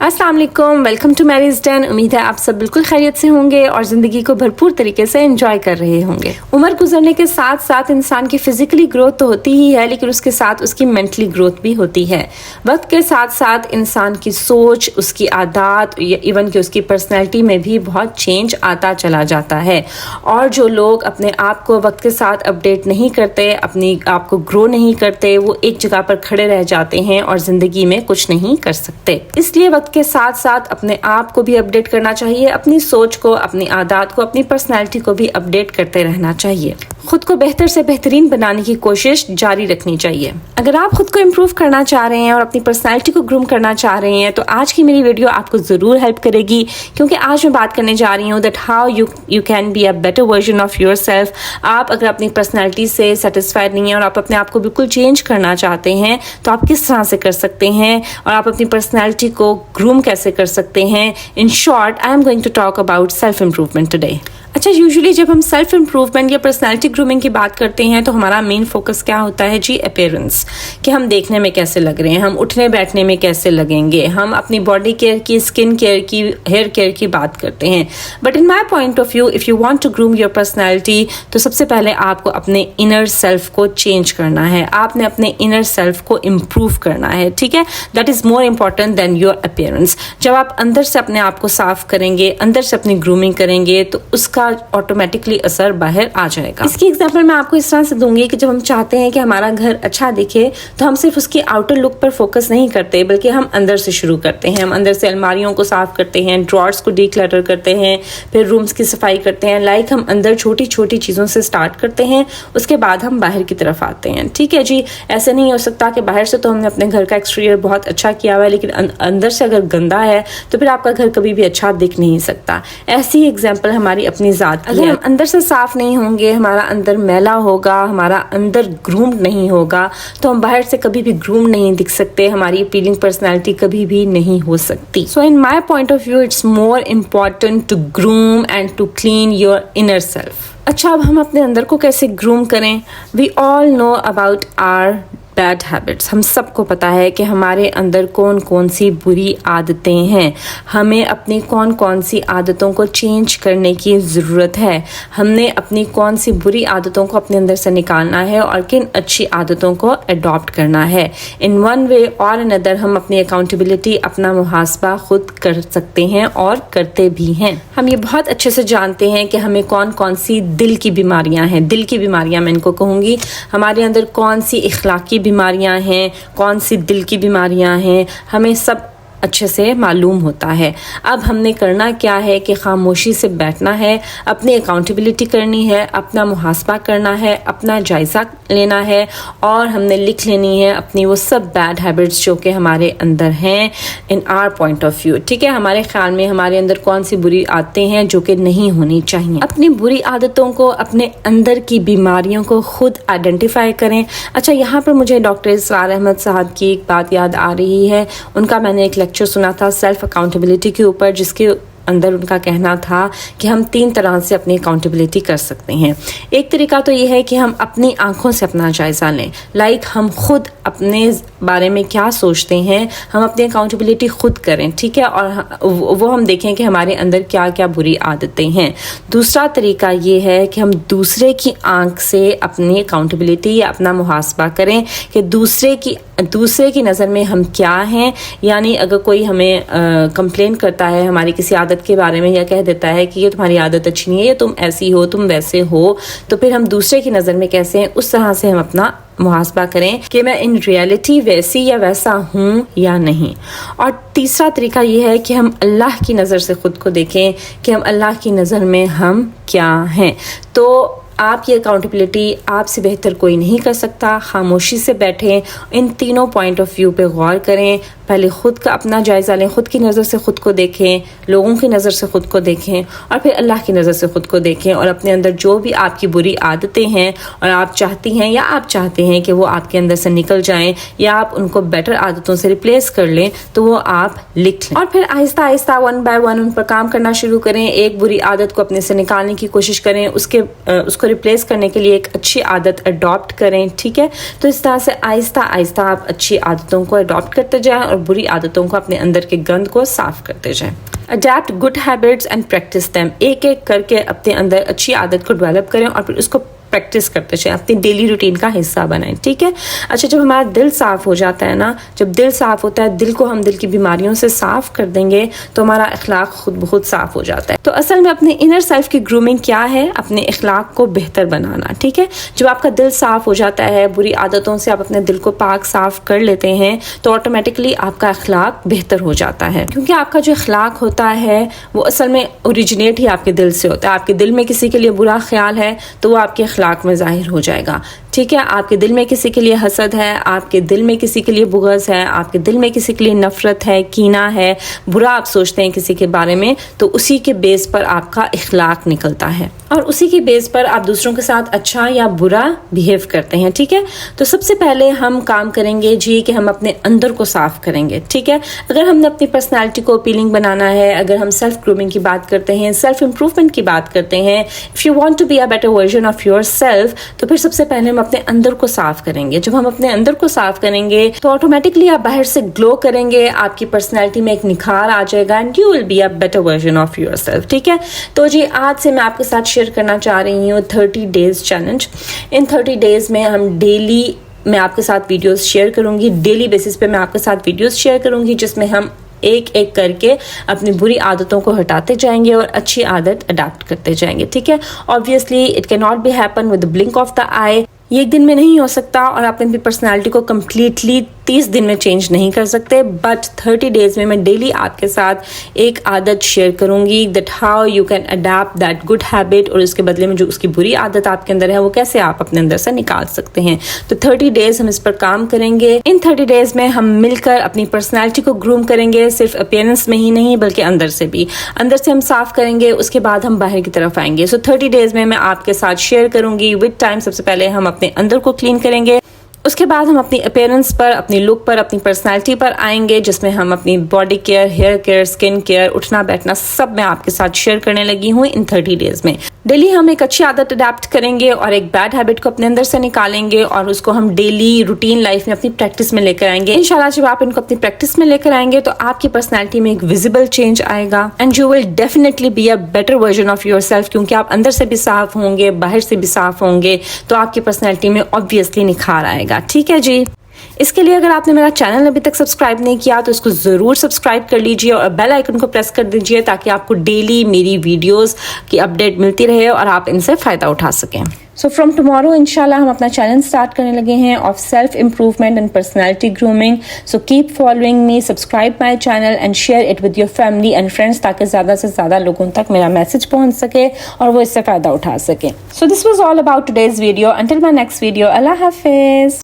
अस्सलाम वालेकुम, welcome to marriage done. उम्मीद है आप सब बिल्कुल खैरियत से होंगे और ज़िंदगी को भरपूर तरीके से एंजॉय कर रहे होंगे। उम्र गुजरने के साथ साथ इंसान की फिजिकली ग्रोथ तो होती ही है, लेकिन उसके साथ उसकी मेंटली ग्रोथ भी होती है। वक्त के साथ साथ इंसान की सोच, उसकी आदत, इवन कि उसकी पर्सनैलिटी में भी बहुत चेंज आता चला जाता है। और जो लोग अपने आप को वक्त के साथ अपडेट नहीं करते, अपनी आप को ग्रो नहीं करते, वो एक जगह पर खड़े रह जाते हैं और ज़िंदगी में कुछ नहीं कर सकते। इसलिए वक्त के साथ साथ अपने आप को भी अपडेट करना चाहिए, अपनी सोच को, अपनी आदत को, अपनी पर्सनैलिटी को भी अपडेट करते रहना चाहिए। खुद को बेहतर से बेहतरीन बनाने की कोशिश जारी रखनी चाहिए। अगर आप खुद को इम्प्रूव करना चाह रहे हैं और अपनी पर्सनैलिटी को ग्रूम करना चाह रहे हैं तो आज की मेरी वीडियो आपको ज़रूर हेल्प करेगी, क्योंकि आज मैं बात करने जा रही हूँ that how you can be a better version of your self. आप अगर अपनी पर्सनैलिटी से सेटिस्फाइड नहीं है और आप अपने आप को बिल्कुल चेंज करना चाहते हैं तो आप किस तरह से कर सकते हैं और आप अपनी पर्सनैलिटी को ग्रूम कैसे कर सकते हैं। In short, I am going to talk about self improvement today. अच्छा, यूजुअली जब हम सेल्फ इम्प्रूवमेंट या पर्सनैलिटी ग्रूमिंग की बात करते हैं तो हमारा मेन फोकस क्या होता है जी? अपीयरेंस, कि हम देखने में कैसे लग रहे हैं, हम उठने बैठने में कैसे लगेंगे, हम अपनी बॉडी केयर की, स्किन केयर की, हेयर केयर की बात करते हैं। But in my point of view, if you want to groom your personality तो सबसे पहले आपको अपने इनर सेल्फ को चेंज करना है, आपने अपने इनर सेल्फ को इम्प्रूव करना है। ठीक है, that is more important than your appearance. जब आप अंदर से अपने आप को साफ करेंगे, अंदर से अपनी ग्रूमिंग करेंगे तो उसका ऑटोमेटिकली असर बाहर आ जाएगा। इसकी एग्जांपल मैं आपको इस तरह से दूंगी कि जब हम चाहते हैं कि हमारा घर अच्छा दिखे तो हम सिर्फ उसकी आउटर लुक पर फोकस नहीं करते, बल्कि हम अंदर से शुरू करते हैं। हम अंदर से अलमारियों को साफ करते हैं, ड्रॉर्स को डीक्लटर करते हैं, फिर रूम्स की सफाई करते हैं। लाइक हम अंदर छोटी छोटी चीज़ों से स्टार्ट करते हैं, उसके बाद हम बाहर की तरफ आते हैं। ठीक है जी, ऐसे नहीं हो सकता कि बाहर से तो हमने अपने घर का एक्सटीरियर बहुत अच्छा किया हुआ है लेकिन अंदर से अगर गंदा है तो फिर आपका घर कभी भी अच्छा दिख नहीं सकता। ऐसी एग्जाम्पल हमारी अपनी ज़ात। अगर हम अंदर से साफ नहीं होंगे, हमारा अंदर मैला होगा, हमारा अंदर ग्रूम्ड नहीं होगा तो हम बाहर से कभी भी ग्रूम नहीं दिख सकते, हमारी अपीलिंग पर्सनैलिटी कभी भी नहीं हो सकती। So in my point of view it's more important to groom and to clean your inner self. अच्छा, अब हम अपने अंदर को कैसे ग्रूम करें? We all know about our bad habits. हम सबको पता है कि हमारे अंदर कौन कौन सी बुरी आदतें हैं, हमें अपनी कौन कौन सी आदतों को चेंज करने की ज़रूरत है, हमने अपनी कौन सी बुरी आदतों को अपने अंदर से निकालना है और किन अच्छी आदतों को अडॉप्ट करना है। इन वन वे और अनदर हम अपनी अकाउंटेबिलिटी, अपना मुहासबा खुद कर सकते हैं और करते भी हैं। हम ये बहुत अच्छे से जानते हैं कि हमें कौन कौन सी दिल की बीमारियां हैं। दिल की बीमारियां मैं इनको कहूँगी, हमारे अंदर कौन सी इखलाकी बीमारियां हैं, कौन सी दिल की बीमारियां हैं, हमें सब अच्छे से मालूम होता है। अब हमने करना क्या है कि खामोशी से बैठना है, अपनी अकाउंटेबिलिटी करनी है, अपना मुहासबा करना है, अपना जायज़ा लेना है और हमने लिख लेनी है अपनी वो सब बैड हैबिट्स जो कि हमारे अंदर हैं in our point of view. ठीक है, हमारे ख्याल में हमारे अंदर कौन सी बुरी आदतें हैं जो कि नहीं होनी चाहिए। अपनी बुरी आदतों को, अपने अंदर की बीमारियों को खुद आइडेंटिफाई करें। अच्छा, यहाँ पर मुझे डॉक्टर इसरार अहमद साहब की एक बात याद आ रही है। उनका मैंने एक लेक्चर सुना था सेल्फ अकाउंटेबिलिटी के ऊपर, जिसके अंदर उनका कहना था कि हम 3 तरह से अपनी अकाउंटेबिलिटी कर सकते हैं। एक तरीका तो ये है कि हम अपनी आंखों से अपना जायज़ा लें, लाइक हम खुद अपने बारे में क्या सोचते हैं, हम अपनी अकाउंटेबिलिटी खुद करें। ठीक है, और वो हम देखें कि हमारे अंदर क्या क्या बुरी आदतें हैं। दूसरा तरीका ये है कि हम दूसरे की आंख से अपनी अकाउंटेबिलिटी या अपना मुहासबा करें कि दूसरे की नज़र में हम क्या हैं। यानी अगर कोई हमें कंप्लेन करता है हमारी किसी आदत के बारे में या कह देता है कि ये तुम्हारी आदत अच्छी नहीं है, ये तुम ऐसी हो, तुम वैसे हो, तो फिर हम दूसरे की नज़र में कैसे हैं उस तरह से हम अपना मुहासबा करें कि मैं इन रियलिटी वैसी या वैसा हूँ या नहीं। और तीसरा तरीका ये है कि हम अल्लाह की नज़र से ख़ुद को देखें कि हम अल्लाह की नज़र में हम क्या हैं। तो आपकी अकाउंटेबिलिटी आपसे बेहतर कोई नहीं कर सकता। खामोशी से बैठें, इन तीनों पॉइंट ऑफ व्यू पे गौर करें। पहले ख़ुद का अपना जायज़ा लें, ख़ुद की नज़र से ख़ुद को देखें, लोगों की नज़र से ख़ुद को देखें और फिर अल्लाह की नज़र से ख़ुद को देखें। और अपने अंदर जो भी आपकी बुरी आदतें हैं और आप चाहती हैं या आप चाहते हैं कि वो आपके अंदर से निकल जाएं या आप उनको बेटर आदतों से रिप्लेस कर लें, तो वो आप लिख लें और फिर आहिस्ता आहिस्ता 1 बाय 1 उन पर काम करना शुरू करें। एक बुरी आदत को अपने से निकालने की कोशिश करें, उसको रिप्लेस करने के लिए एक अच्छी आदत अडॉप्ट करें, ठीक है। तो इस तरह से आहिस्ता आहिस्ता आप अच्छी आदतों को अडॉप्ट करते जाएं और बुरी आदतों को, अपने अंदर के गंद को साफ करते जाएं। Adapt good habits and practice them, एक एक करके अपने अंदर अच्छी आदत को डेवलप करें और फिर उसको प्रैक्टिस करते जाएं, अपनी डेली रूटीन का हिस्सा बनाएं, ठीक है। अच्छा, जब हमारा दिल साफ हो जाता है ना, जब दिल साफ होता है, दिल को हम दिल की बीमारियों से साफ कर देंगे तो हमारा अखलाक खुद ब खुद साफ हो जाता है। तो असल में अपने इनर सेल्फ की ग्रूमिंग क्या है? अपने अखलाक को बेहतर बनाना, ठीक है। जब आपका दिल साफ हो जाता है, बुरी आदतों से आप अपने दिल को पाक साफ कर लेते हैं तो ऑटोमेटिकली आपका अखलाक बेहतर हो जाता है, क्योंकि आपका जो अखलाक होता है वो असल में ओरिजिनेट ही आपके दिल से होता है। आपके दिल में किसी के लिए बुरा ख्याल है तो वो आपके अखलाक में जाहिर हो जाएगा, ठीक है। आपके दिल में किसी के लिए हसद है, आपके दिल में किसी के लिए बुग़्ज़ है, आपके दिल में किसी के लिए नफरत है, कीना है, बुरा आप सोचते हैं किसी के बारे में, तो उसी के बेस पर आपका इखलाक निकलता है और उसी के बेस पर आप दूसरों के साथ अच्छा या बुरा बिहेव करते हैं, ठीक है। तो सबसे पहले हम काम करेंगे जी कि हम अपने अंदर को साफ करेंगे, ठीक है। अगर हमने अपनी पर्सनैलिटी को अपीलिंग बनाना है, अगर हम सेल्फ ग्रूमिंग की बात करते हैं, सेल्फ इम्प्रूवमेंट की बात करते हैं, if you want to be a better version of yourself, तो फिर सबसे पहले हम अपने अंदर को साफ करेंगे। जब हम अपने अंदर को साफ करेंगे तो ऑटोमेटिकली आप बाहर से ग्लो करेंगे, आपकी पर्सनैलिटी में एक निखार आ जाएगा and you will be a better version of yourself, ठीक है। तो जी आज से मैं आपके साथ शेयर करना चाह रही हूँ 30 डेज चैलेंज। इन 30 डेज में हम डेली मैं आपके साथ वीडियोस शेयर करूंगी, डेली बेसिस पे मैं आपके साथ वीडियोस शेयर करूंगी जिसमें हम एक एक करके अपनी बुरी आदतों को हटाते जाएंगे और अच्छी आदत अडॉप्ट करते जाएंगे, ठीक है। Obviously it can not be happen with the blink of the eye, ये एक दिन में नहीं हो सकता और आप अपनी पर्सनालिटी को कम्प्लीटली 30 दिन में चेंज नहीं कर सकते, बट 30 डेज में मैं डेली आपके साथ एक आदत शेयर करूंगी that how you can adopt that good habit, और उसके बदले में जो उसकी बुरी आदत आपके अंदर है वो कैसे आप अपने अंदर से निकाल सकते हैं। तो 30 डेज हम इस पर काम करेंगे। इन 30 डेज में हम मिलकर अपनी पर्सनैलिटी को ग्रूम करेंगे, सिर्फ अपीयरेंस में ही नहीं बल्कि अंदर से भी। अंदर से हम साफ करेंगे, उसके बाद हम बाहर की तरफ आएंगे। सो 30 डेज में मैं आपके साथ शेयर करूंगी विद टाइम। सबसे पहले हम अपने अंदर को क्लीन करेंगे, उसके बाद हम अपनी अपीयरेंस पर, अपनी लुक पर, अपनी पर्सनालिटी पर आएंगे जिसमें हम अपनी body care, hair care, skin care, उठना बैठना सब मैं आपके साथ शेयर करने लगी हूँ इन 30 डेज में। डेली हम एक अच्छी आदत अडॉप्ट करेंगे और एक बैड हैबिट को अपने अंदर से निकालेंगे और उसको हम डेली रूटीन लाइफ में अपनी प्रैक्टिस में लेकर आएंगे। इंशाल्लाह जब आप इनको अपनी प्रैक्टिस में लेकर आएंगे तो आपकी पर्सनैलिटी में एक विजिबल चेंज आएगा and you will definitely be a better version of yourself, क्योंकि आप अंदर से भी साफ होंगे, बाहर से भी साफ होंगे, तो आपकी पर्सनैलिटी में ऑब्वियसली निखार आएगा, ठीक है जी। इसके लिए अगर आपने मेरा चैनल अभी तक सब्सक्राइब नहीं किया तो इसको ज़रूर सब्सक्राइब कर लीजिए और बेल आइकन को प्रेस कर दीजिए ताकि आपको डेली मेरी वीडियोस की अपडेट मिलती रहे और आप इनसे फ़ायदा उठा सकें। सो फ्रॉम टुमारो इंशाल्लाह हम अपना चैनल स्टार्ट करने लगे हैं of self improvement and personality grooming. So keep following me, subscribe my channel and share it with your family and friends ताकि ज़्यादा से ज़्यादा लोगों तक मेरा मैसेज पहुंच सके और वो इससे फ़ायदा उठा सके। So this was all about today's video. Until my next video, अल्लाह हाफिज़।